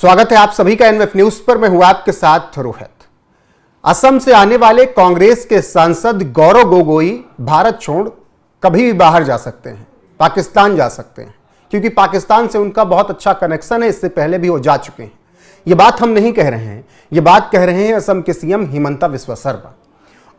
स्वागत है आप सभी का एनएफ न्यूज पर। मैं हूं आपके साथ रोहित। असम से आने वाले कांग्रेस के सांसद गौरव गोगोई भारत छोड़ कभी भी बाहर जा सकते हैं, पाकिस्तान जा सकते हैं, क्योंकि पाकिस्तान से उनका बहुत अच्छा कनेक्शन है। इससे पहले भी वो जा चुके हैं। ये बात हम नहीं कह रहे हैं, ये बात कह रहे हैं असम के सीएम हिमंता बिस्वा शर्मा।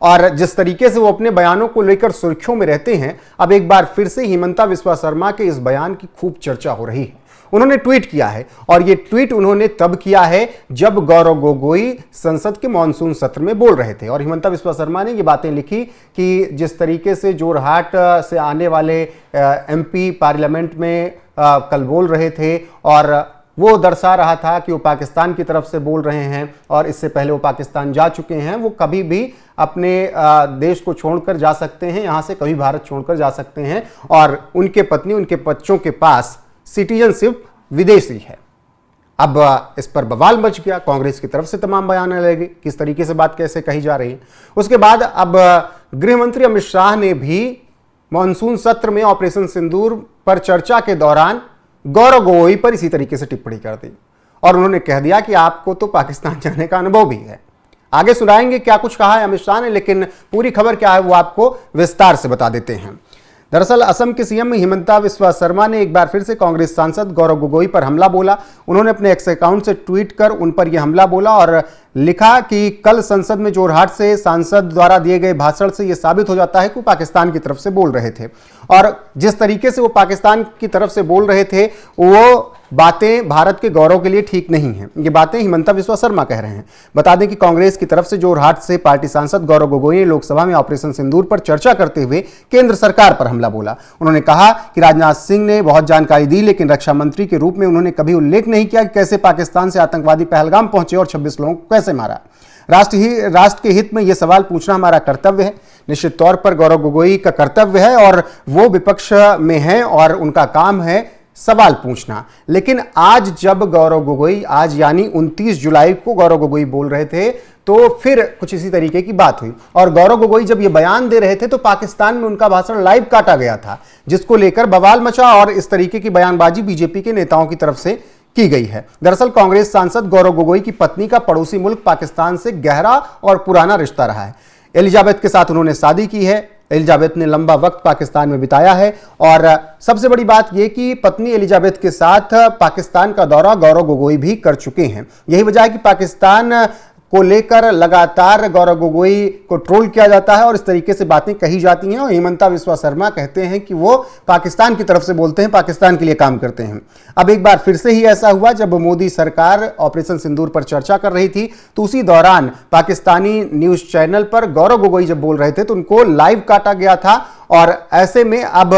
और जिस तरीके से वो अपने बयानों को लेकर सुर्खियों में रहते हैं, अब एक बार फिर से हिमंता बिस्वा शर्मा के इस बयान की खूब चर्चा हो रही है। उन्होंने ट्वीट किया है और ये ट्वीट उन्होंने तब किया है जब गौरव गोगोई संसद के मानसून सत्र में बोल रहे थे। और हिमंता बिस्वा शर्मा ने ये बातें लिखी कि जिस तरीके से जोरहाट से आने वाले एमपी पार्लियामेंट में कल बोल रहे थे और वो दर्शा रहा था कि वो पाकिस्तान की तरफ से बोल रहे हैं और इससे पहले वो पाकिस्तान जा चुके हैं। वो कभी भी अपने देश को छोड़कर जा सकते हैं, यहाँ से कभी भारत छोड़कर जा सकते हैं और उनके पत्नी, उनके बच्चों के पास सिटीजनशिप विदेशी है। अब इस पर बवाल मच गया, कांग्रेस की तरफ से तमाम बयान लगे, किस तरीके से बात कैसे कही जा रही है। उसके बाद अब गृह मंत्री अमित शाह ने भी मानसून सत्र में ऑपरेशन सिंदूर पर चर्चा के दौरान गौरव गोगोई पर इसी तरीके से टिप्पणी कर दी और उन्होंने कह दिया कि आपको तो पाकिस्तान जाने का अनुभव भी है। आगे सुनाएंगे क्या कुछ कहा है अमित शाह ने, लेकिन पूरी खबर क्या है वो आपको विस्तार से बता देते हैं। दरअसल असम के सीएम हिमंता बिस्वा शर्मा ने एक बार फिर से कांग्रेस सांसद गौरव गोगोई पर हमला बोला। उन्होंने अपने एक्स अकाउंट से ट्वीट कर उन पर यह हमला बोला और लिखा कि कल संसद में जोरहाट से सांसद द्वारा दिए गए भाषण से यह साबित हो जाता है कि वो पाकिस्तान की तरफ से बोल रहे थे और जिस तरीके से वो पाकिस्तान की तरफ से बोल रहे थे वो बातें भारत के गौरव के लिए ठीक नहीं है। ये बातें हिमंता बिस्वा शर्मा कह रहे हैं। बता दें कि कांग्रेस की तरफ से जोरहाट से पार्टी सांसद गौरव गोगोई ने लोकसभा में ऑपरेशन सिंदूर पर चर्चा करते हुए केंद्र सरकार पर हमला बोला। उन्होंने कहा कि राजनाथ सिंह ने बहुत जानकारी दी, लेकिन रक्षा मंत्री के रूप में उन्होंने कभी उल्लेख नहीं किया कि कैसे पाकिस्तान से आतंकवादी पहलगाम पहुंचे और 26 लोगों को कैसे मारा। राष्ट्र के हित में यह सवाल पूछना हमारा कर्तव्य है। निश्चित तौर पर गौरव गोगोई का कर्तव्य है और वो विपक्ष में है और उनका काम है सवाल पूछना। लेकिन आज जब गौरव गोगोई, आज यानी 29 जुलाई को गौरव गोगोई बोल रहे थे तो फिर कुछ इसी तरीके की बात हुई और गौरव गोगोई जब ये बयान दे रहे थे तो पाकिस्तान में उनका भाषण लाइव काटा गया था, जिसको लेकर बवाल मचा और इस तरीके की बयानबाजी बीजेपी के नेताओं की तरफ से की गई है। दरअसल कांग्रेस सांसद गौरव गोगोई की पत्नी का पड़ोसी मुल्क पाकिस्तान से गहरा और पुराना रिश्ता रहा है। एलिजाबेथ के साथ उन्होंने शादी की है। एलिजाबेथ ने लंबा वक्त पाकिस्तान में बिताया है और सबसे बड़ी बात यह कि पत्नी एलिजाबेथ के साथ पाकिस्तान का दौरा गौरव गोगोई भी कर चुके हैं। यही वजह है कि पाकिस्तान को लेकर लगातार गौरव गोगोई को ट्रोल किया जाता है और इस तरीके से बातें कही जाती हैं और हिमंता बिस्वा शर्मा कहते हैं कि वो पाकिस्तान की तरफ से बोलते हैं, पाकिस्तान के लिए काम करते हैं। अब एक बार फिर से ही ऐसा हुआ जब मोदी सरकार ऑपरेशन सिंदूर पर चर्चा कर रही थी तो उसी दौरान पाकिस्तानी न्यूज चैनल पर गौरव गोगोई जब बोल रहे थे तो उनको लाइव काटा गया था और ऐसे में अब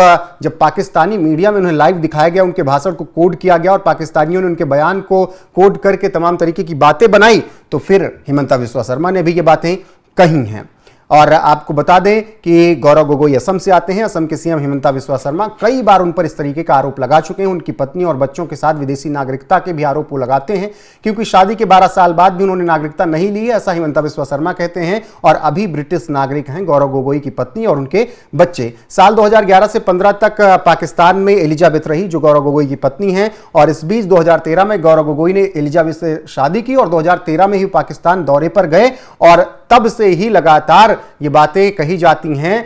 जब पाकिस्तानी मीडिया में उन्हें लाइव दिखाया गया, उनके भाषण को कोड किया गया और पाकिस्तानियों ने उनके बयान को कोड करके तमाम तरीके की बातें बनाई, तो फिर हिमंता बिस्वा शर्मा ने भी ये बातें कही हैं। और आपको बता दें कि गौरव गोगोई असम से आते हैं। असम के सीएम हिमंता बिस्वा शर्मा कई बार उन पर इस तरीके का आरोप लगा चुके हैं। उनकी पत्नी और बच्चों के साथ विदेशी नागरिकता के भी आरोप वो लगाते हैं, क्योंकि शादी के 12 साल बाद भी उन्होंने नागरिकता नहीं ली है, ऐसा हिमंता बिस्वा शर्मा कहते हैं। और अभी ब्रिटिश नागरिक हैं गौरव गोगोई की पत्नी और उनके बच्चे। साल 2011 से 15 तक पाकिस्तान में एलिजाबेथ रही, जो गौरव गोगोई की पत्नी है, और इस बीच 2013 में गौरव गोगोई ने एलिजाबेथ से शादी की और 2013 में ही पाकिस्तान दौरे पर गए और तब से ही लगातार ये बातें कही जाती हैं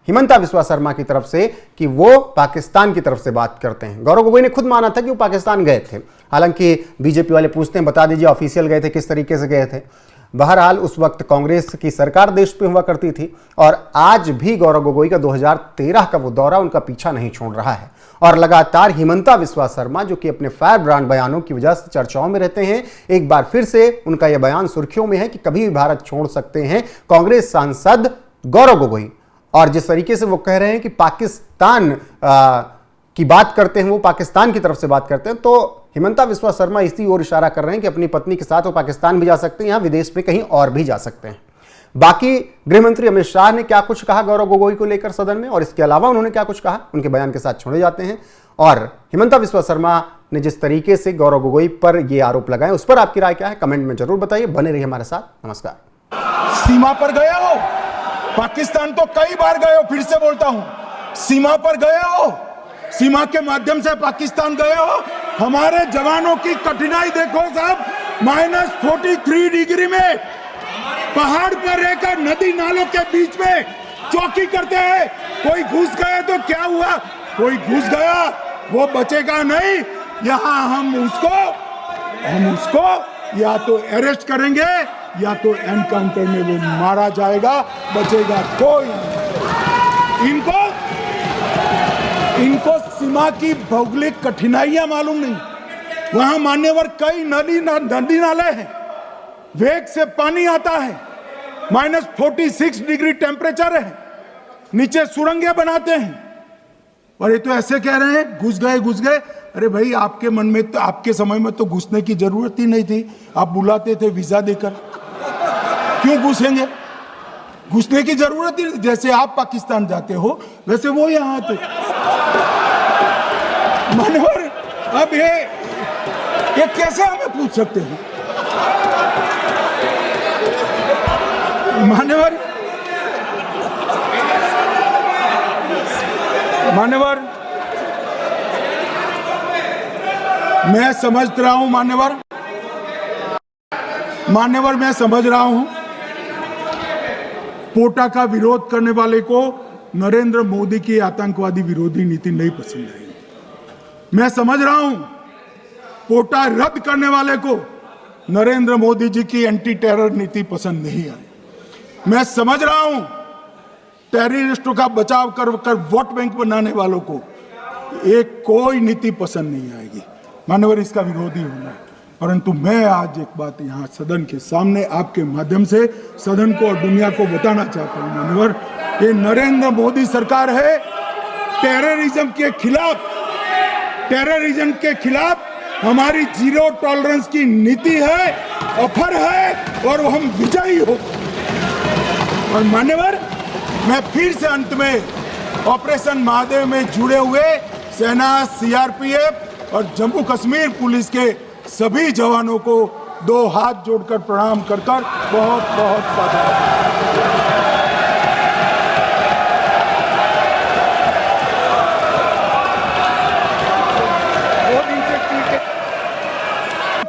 हिमंता बिस्वा शर्मा की तरफ से कि वो पाकिस्तान की तरफ से बात करते हैं। गौरव गोगोई ने खुद माना था कि वो पाकिस्तान गए थे। हालांकि बीजेपी वाले पूछते हैं बता दीजिए ऑफिशियल गए थे, किस तरीके से गए थे। बहरहाल उस वक्त कांग्रेस की सरकार देश पे हुआ करती थी और आज भी गौरव गोगोई का 2013 का वो दौरा उनका पीछा नहीं छोड़ रहा है और लगातार हिमंता बिस्वा शर्मा, जो कि अपने फायर ब्रांड बयानों की वजह से चर्चाओं में रहते हैं, एक बार फिर से उनका यह बयान सुर्खियों में है कि कभी भी भारत छोड़ सकते हैं कांग्रेस सांसद गौरव गोगोई। और जिस तरीके से वो कह रहे हैं कि पाकिस्तान की बात करते हैं, वो पाकिस्तान की तरफ से बात करते हैं, तो हिमंता बिस्वा शर्मा इसी ओर इशारा कर रहे हैं कि अपनी पत्नी के साथ वो पाकिस्तान भी जा सकते हैं, यहाँ विदेश में कहीं और भी जा सकते हैं। बाकी गृह मंत्री अमित शाह ने क्या कुछ कहा गौरव गोगोई को लेकर सदन में और इसके अलावा उन्होंने क्या कुछ कहा, उनके बयान के साथ छोड़े जाते हैं। और हिमंता बिस्वा शर्मा ने जिस तरीके से गौरव गोगोई पर ये आरोप लगाए, उस पर आपकी राय क्या है, कमेंट में जरूर बताइए। बने रहिए हमारे साथ। नमस्कार। सीमा पर गए हो, पाकिस्तान तो कई बार गए हो, फिर से बोलता हूं, सीमा पर गए हो, सीमा के माध्यम से पाकिस्तान गए हो, हमारे जवानों की कठिनाई देखो साहब, -43 डिग्री में पहाड़ पर रहकर नदी नालों के बीच में चौकी करते हैं। कोई घुस गए तो क्या हुआ, कोई घुस गया वो बचेगा नहीं। यहाँ हम उसको या तो अरेस्ट करेंगे या तो एनकाउंटर में वो मारा जाएगा, बचेगा कोई नहीं। इनको सीमा की भौगोलिक कठिनाइयां मालूम नहीं। वहां मान्यवर कई नदी नाले हैं, वेग से पानी आता है, -46 डिग्री टेम्परेचर है, नीचे सुरंगें बनाते हैं और ये तो ऐसे कह रहे हैं घुस गए। अरे भाई, आपके मन में तो, आपके समय में तो घुसने की जरूरत ही नहीं थी, आप बुलाते थे वीजा देकर, क्यों घुसेंगे? घुसने की जरूरत ही, जैसे आप पाकिस्तान जाते हो वैसे वो यहाँ आते। मान्यवर, अब ये कैसे हमें पूछ सकते हैं? मान्यवर, मैं समझ रहा हूं मान्यवर, मैं समझ रहा हूं पोटा का विरोध करने वाले को नरेंद्र मोदी की आतंकवादी विरोधी नीति नहीं पसंद आई। मैं समझ रहा हूं पोटा रद्द करने वाले को नरेंद्र मोदी जी की एंटी टेरर नीति पसंद नहीं आई। मैं समझ रहा हूं टेररिस्टों का बचाव कर वोट बैंक बनाने वालों को एक कोई नीति पसंद नहीं आएगी। मानवर, इसका विरोधी होना है। परंतु मैं आज एक बात यहाँ सदन के सामने आपके माध्यम से सदन को और दुनिया को बताना चाहता हूँ। मानवर, ये नरेंद्र मोदी सरकार है, टेररिज्म के खिलाफ हमारी जीरो टॉलरेंस की नीति है, ऑफर है और हम विजयी हो। और मान्यवर, मैं फिर से अंत में ऑपरेशन महादेव में जुड़े हुए सेना, सीआरपीएफ और जम्मू कश्मीर पुलिस के सभी जवानों को 2 हाथ जोड़कर प्रणाम कर बहुत साधुवाद।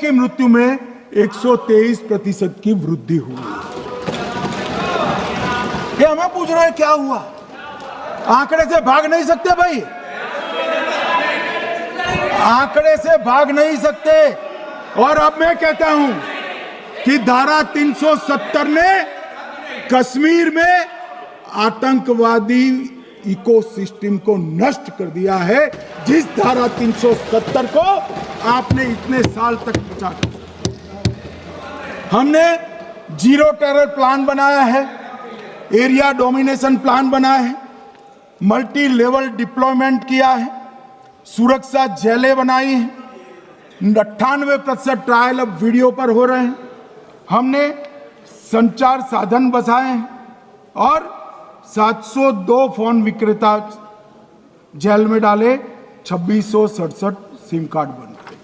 की मृत्यु में 123% की वृद्धि हुई। ये हमें पूछ रहे हैं क्या हुआ? आंकड़े से भाग नहीं सकते भाई, आंकड़े से भाग नहीं सकते। और अब मैं कहता हूं कि धारा 370 ने कश्मीर में आतंकवादी इकोसिस्टम को नष्ट कर दिया है, जिस धारा 370 को आपने इतने साल तक बचा कर। हमने जीरो टेरर प्लान बनाया है, एरिया डोमिनेशन प्लान बनाया है, मल्टी लेवल डिप्लॉयमेंट किया है, सुरक्षा जेलें बनाई हैं, 98% ट्रायल अब वीडियो पर हो रहे हैं। हमने संचार साधन बसाए हैं और 702 फोन विक्रेता जेल में डाले, 2667 सिम कार्ड बन गए।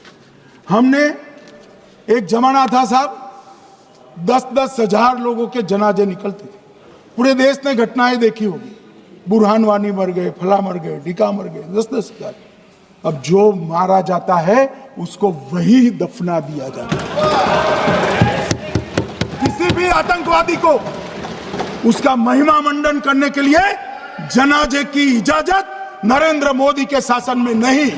हमने, एक जमाना था साहब, 10-10 हजार लोगों के जनाजे निकलते थे। पूरे देश ने घटनाएं देखी होगी, बुरहान वानी मर गए, फला मर गए, ढिका मर गए, 10-10 हजार। अब जो मारा जाता है उसको वही दफना दिया जाता है। किसी भी आतंकवादी को उसका महिमा मंडन करने के लिए जनाजे की इजाजत नरेंद्र मोदी के शासन में नहीं।